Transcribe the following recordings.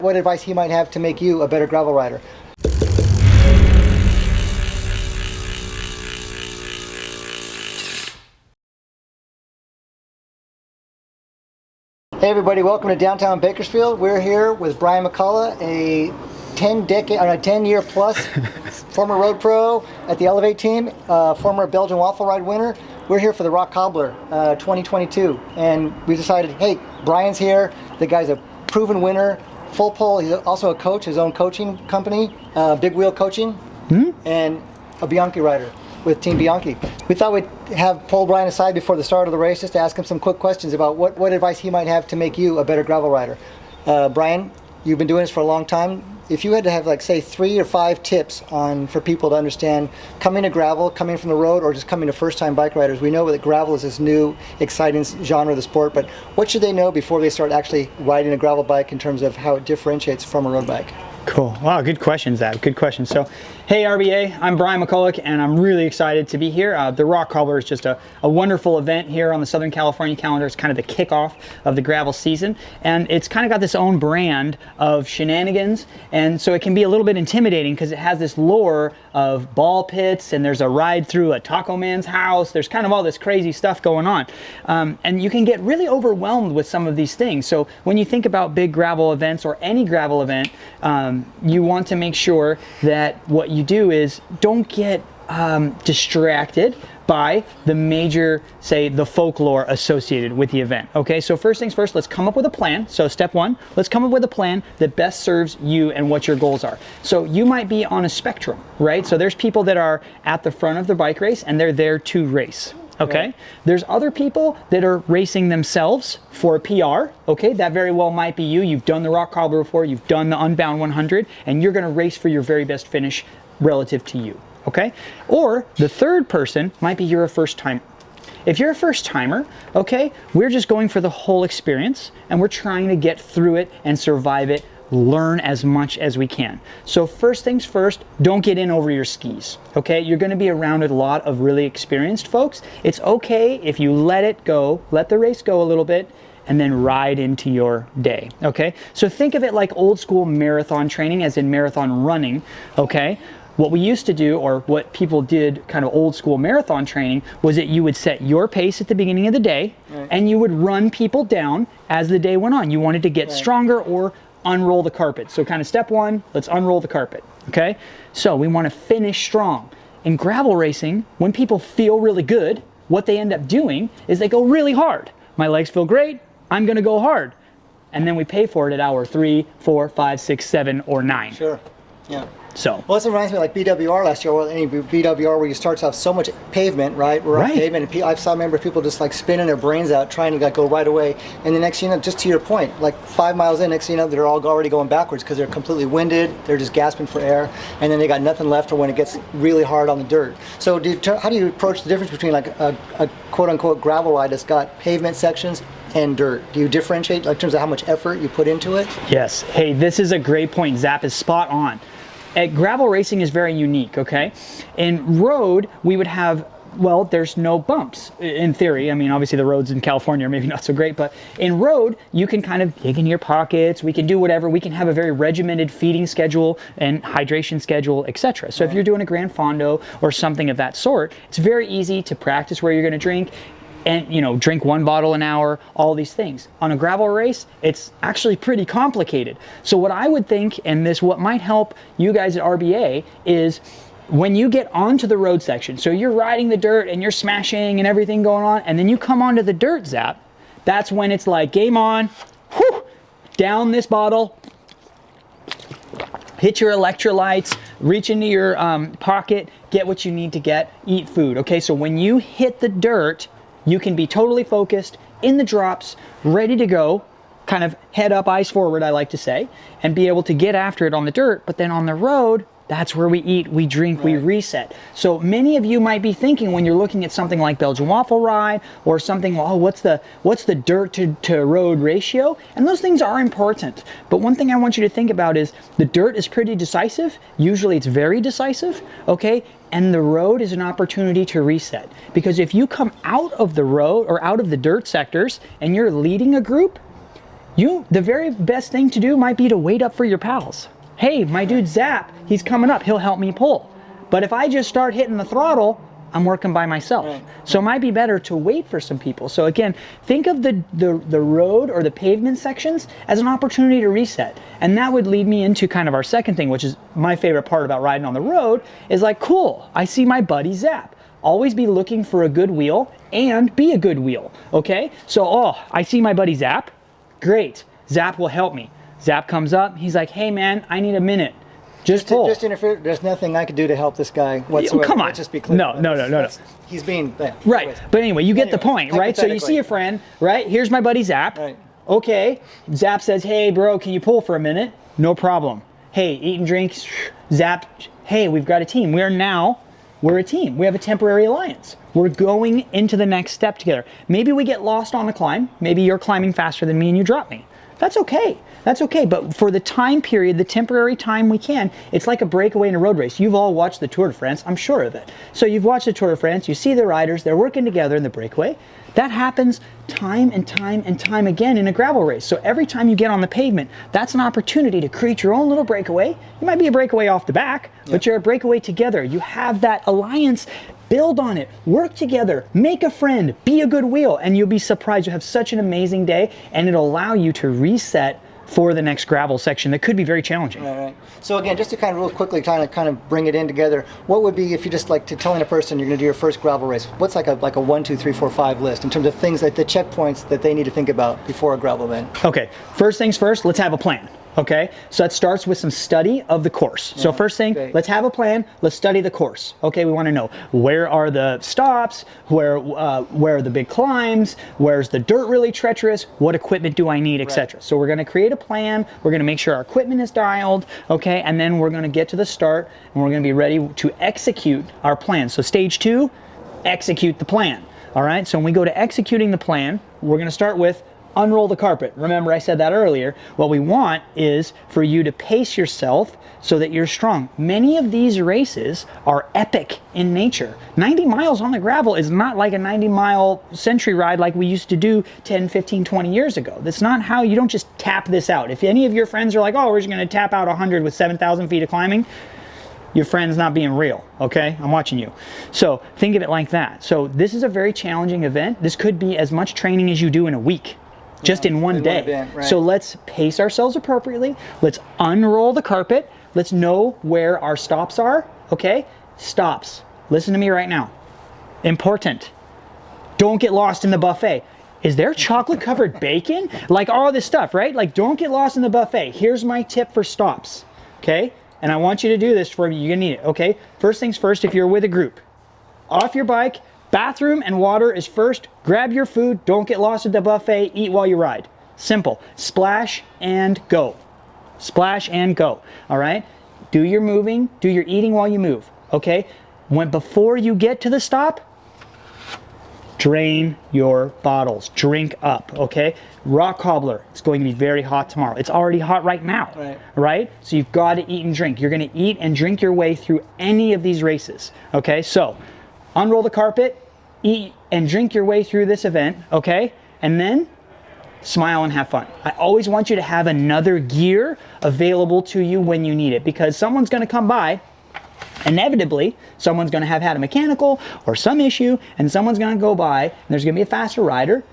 what advice he might have to make you a better gravel rider. Hey everybody, welcome to downtown Bakersfield. We're here with Brian McCullough, a 10-year plus former road pro at the Elevate team, former Belgian waffle ride winner. We're here for the Rock Cobbler 2022, and we decided, hey, Brian's here. The guy's a proven winner, full pole. He's also a coach, his own coaching company, Big Wheel Coaching, and a Bianchi rider with Team Bianchi. We thought we'd pull Brian aside before the start of the race just to ask him some quick questions about what advice he might have to make you a better gravel rider. Brian, you've been doing this for a long time. If you had to have, like, say 3 or 5 tips for people to understand coming to gravel, coming from the road, or just coming to first-time bike riders. We know that gravel is this new, exciting genre of the sport, but what should they know before they start actually riding a gravel bike in terms of how it differentiates from a road bike? Cool. Wow, good question, Zach. Good question. So, hey RBA, I'm Brian McCullough, and I'm really excited to be here. The Rock Cobbler is just a wonderful event here on the Southern California calendar. It's kind of the kickoff of the gravel season, and it's kind of got this own brand of shenanigans, and so it can be a little bit intimidating because it has this lore of ball pits, and there's a ride through a taco man's house. There's kind of all this crazy stuff going on, and you can get really overwhelmed with some of these things. So when you think about big gravel events or any gravel event, you want to make sure that what you do is don't get distracted by the major, say, the folklore associated with the event. Okay, so first things first, let's come up with a plan. So step 1, let's come up with a plan that best serves you and what your goals are. So you might be on a spectrum, right? So there's people that are at the front of the bike race and they're there to race. Okay, right. There's other people that are racing themselves for a PR. Okay, that very well might be you. You've done the Rock Cobbler before, you've done the Unbound 100, and you're gonna race for your very best finish relative to you. Okay, or the third person might be you're a first timer. If you're a first timer, okay, we're just going for the whole experience and we're trying to get through it and survive it, learn as much as we can. So first things first, don't get in over your skis, okay? You're gonna be around a lot of really experienced folks. It's okay if you let it go, let the race go a little bit, and then ride into your day, okay? So think of it like old school marathon training, as in marathon running, okay? What we used to do, or what people did kind of old school marathon training, was that you would set your pace at the beginning of the day, right, and you would run people down as the day went on. You wanted to get right, stronger or unroll the carpet. So kind of step 1, let's unroll the carpet, okay? So we want to finish strong. In gravel racing, when people feel really good, what they end up doing is they go really hard. My legs feel great, I'm gonna go hard. And then we pay for it at hour 3, 4, 5, 6, 7, or 9. Sure, yeah. So. Well, this reminds me of like BWR last year, or any BWR where you start off so much pavement, right? We're on pavement, and I saw a number of people just like spinning their brains out trying to like go right away. And the next thing you know, just to your point, like 5 miles in, next thing you know, they're all already going backwards because they're completely winded, they're just gasping for air, and then they got nothing left for when it gets really hard on the dirt. So how do you approach the difference between like a quote-unquote gravel ride that's got pavement sections and dirt? Do you differentiate like, in terms of how much effort you put into it? Yes. Hey, this is a great point. Zap is spot on. Gravel racing is very unique, okay? In road, we would have, well, there's no bumps, in theory. I mean, obviously the roads in California are maybe not so great, but in road, you can kind of dig in your pockets, we can do whatever, we can have a very regimented feeding schedule and hydration schedule, etc. So if you're doing a Gran Fondo or something of that sort, it's very easy to practice where you're gonna drink, and drink 1 bottle an hour, all these things. On a gravel race, it's actually pretty complicated. So what I would think, and what might help you guys at RBA, is when you get onto the road section, so you're riding the dirt and you're smashing and everything going on, and then you come onto the dirt, Zap, that's when it's like game on, whew, down this bottle, hit your electrolytes, reach into your pocket, get what you need to get, eat food, okay? So when you hit the dirt, you can be totally focused, in the drops, ready to go, kind of head up, eyes forward, I like to say, and be able to get after it on the dirt. But then on the road, that's where we eat, we drink, we reset. So many of you might be thinking when you're looking at something like Belgian Waffle Ride or something, oh, what's the dirt to road ratio? And those things are important. But one thing I want you to think about is the dirt is pretty decisive. Usually it's very decisive, okay? And the road is an opportunity to reset. Because if you come out of the road or out of the dirt sectors and you're leading a group, the very best thing to do might be to wait up for your pals. Hey, my dude Zap, he's coming up, he'll help me pull. But if I just start hitting the throttle, I'm working by myself. Right. So it might be better to wait for some people. So again, think of the road or the pavement sections as an opportunity to reset. And that would lead me into kind of our second thing, which is my favorite part about riding on the road, is like, cool, I see my buddy Zap. Always be looking for a good wheel and be a good wheel, okay? So, I see my buddy Zap. Great, Zap will help me. Zap comes up, he's like, hey man, I need a minute. Just pull. Just interfere. There's nothing I could do to help this guy whatsoever. Come on. Let's just be clear. No. He's being right. But anyway, you get the point, right? So you see a friend, right? Here's my buddy Zap. Right. Okay. Zap says, hey bro, can you pull for a minute? No problem. Hey, eat and drink. Zap, hey, we've got a team. We're a team. We have a temporary alliance. We're going into the next step together. Maybe we get lost on a climb. Maybe you're climbing faster than me and you drop me. That's okay. That's okay. But for the time period, the temporary time we can, it's like a breakaway in a road race. You've all watched the Tour de France, I'm sure of it. So you've watched the Tour de France, you see the riders, they're working together in the breakaway. That happens time and time and time again in a gravel race. So every time you get on the pavement, that's an opportunity to create your own little breakaway. You might be a breakaway off the back, but you're a breakaway together. You have that alliance. Build on it, work together, make a friend, be a good wheel, and you'll be surprised. You'll have such an amazing day, and it'll allow you to reset for the next gravel section that could be very challenging. Right. So again, just to kind of real quickly kind of bring it in together, what would be, if you just like to telling a person you're going to do your first gravel race, what's like a 1, 2, 3, 4, 5 list in terms of things that the checkpoints that they need to think about before a gravel event? Okay, first things first, let's have a plan. Okay, so that starts with some study of the course. So first thing, let's have a plan. Let's study the course. Okay, we want to know where are the stops, where are the big climbs, where's the dirt really treacherous, what equipment do I need, etc. So we're going to create a plan. We're going to make sure our equipment is dialed. Okay, and then we're going to get to the start and we're going to be ready to execute our plan. So stage 2, execute the plan. All right. So when we go to executing the plan, we're going to start with unroll the carpet. Remember, I said that earlier. What we want is for you to pace yourself so that you're strong. Many of these races are epic in nature. 90 miles on the gravel is not like a 90-mile century ride like we used to do 10, 15, 20 years ago. That's not how, you don't just tap this out. If any of your friends are like, oh, we're just going to tap out 100 with 7,000 feet of climbing, your friend's not being real, okay? I'm watching you. So think of it like that. So this is a very challenging event. This could be as much training as you do in a week. Just in one day. Event, right. So let's pace ourselves appropriately. Let's unroll the carpet. Let's know where our stops are. Okay? Stops. Listen to me right now. Important. Don't get lost in the buffet. Is there chocolate covered bacon? Like all this stuff, right? Like don't get lost in the buffet. Here's my tip for stops. Okay? And I want you to do this for me. You're gonna need it. Okay? First things first, if you're with a group, off your bike, bathroom and water is first. Grab your food. Don't get lost at the buffet. Eat while you ride. Simple. Splash and go. Splash and go. All right? Do your moving. Do your eating while you move. Okay? Before you get to the stop, drain your bottles. Drink up. Okay? Rock cobbler. It's going to be very hot tomorrow. It's already hot right now. Right? So you've got to eat and drink. You're going to eat and drink your way through any of these races. Okay? So unroll the carpet, eat and drink your way through this event, okay? And then smile and have fun. I always want you to have another gear available to you when you need it, because someone's going to come by, inevitably, someone's going to have had a mechanical or some issue, and someone's going to go by, and there's going to be a faster rider.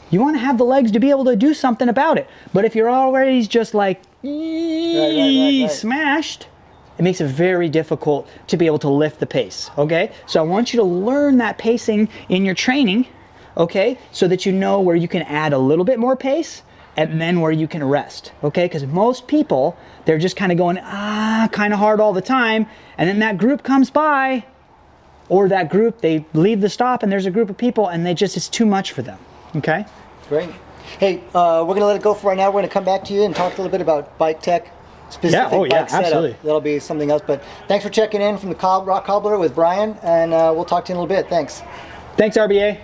You want to have the legs to be able to do something about it. But if you're already just like smashed, it makes it very difficult to be able to lift the pace, okay? So I want you to learn that pacing in your training, okay? So that you know where you can add a little bit more pace and then where you can rest, okay? Because most people, they're just kind of going, kind of hard all the time, and then that group comes by, or that group, they leave the stop and there's a group of people and it's too much for them, okay? Great. Hey, we're going to let it go for right now. We're going to come back to you and talk a little bit about bike tech. Specific bike setup. Absolutely. That'll be something else. But thanks for checking in from the Rock Cobbler with Brian, and we'll talk to you in a little bit. Thanks. Thanks, RBA.